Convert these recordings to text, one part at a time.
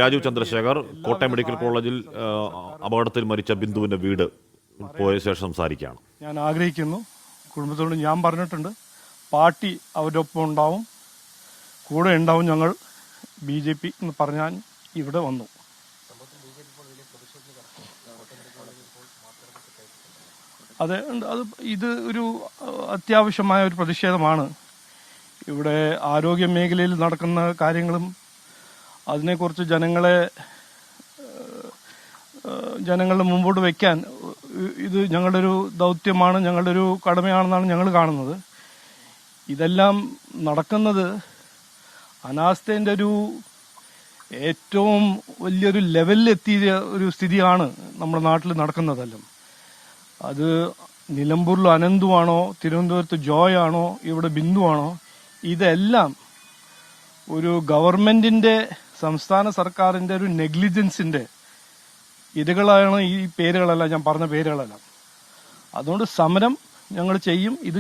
Rajeev Chandrasekhar, Kottayam medical കോളേജിൽ അപകടത്തിൽ മരിച്ച ബിന്ദുവിൻ്റെ വീട് പോയ ശേഷം സംസാരിക്കുകയാണ്. ഞാൻ ആഗ്രഹിക്കുന്നു, കുടുംബത്തോട് ഞാൻ പറഞ്ഞിട്ടുണ്ട്, പാർട്ടി അവരുടെ ഒപ്പം ഉണ്ടാവും, കൂടെ ഉണ്ടാവും. ഞങ്ങൾ BJP എന്ന് പറഞ്ഞാൽ ഇവിടെ വന്നു. അതെ, ഇത് ഒരു അത്യാവശ്യമായ ഒരു പ്രതിഷേധമാണ്. ഇവിടെ ആരോഗ്യ മേഖലയിൽ നടക്കുന്ന കാര്യങ്ങളും അതിനെക്കുറിച്ച് ജനങ്ങളുടെ മുമ്പോട്ട് വയ്ക്കാൻ ഇത് ഞങ്ങളുടെ ഒരു ദൗത്യമാണ്, ഞങ്ങളുടെ ഒരു കടമയാണെന്നാണ് ഞങ്ങൾ കാണുന്നത്. ഇതെല്ലാം നടക്കുന്നത് അനാസ്ഥേൻ്റെ ഒരു ഏറ്റവും വലിയൊരു ലെവലിലെത്തിയ ഒരു സ്ഥിതിയാണ് നമ്മുടെ നാട്ടിൽ നടക്കുന്നതെല്ലാം. അത് നിലമ്പൂരിൽ അനന്തുവാണോ, തിരുവനന്തപുരത്ത് ജോയ് ആണോ, ഇവിടെ ബിന്ദുവാണോ, ഇതെല്ലാം ഒരു ഗവൺമെന്റിന്റെ, സംസ്ഥാന സർക്കാരിന്റെ ഒരു നെഗ്ലിജൻസിന്റെ ഇരകളാണ് ഈ പേരുകളെല്ലാം, ഞാൻ പറഞ്ഞ പേരുകളെല്ലാം. അതുകൊണ്ട് സമരം ഞങ്ങൾ ചെയ്യും. ഇത്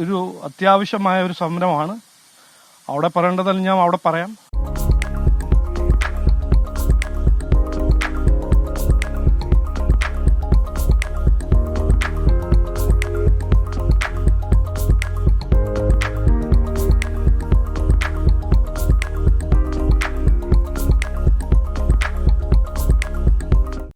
ഒരു അത്യാവശ്യമായ ഒരു സമരമാണ്. അവിടെ പറയേണ്ടതെല്ലാം ഞാൻ അവിടെ പറയാം.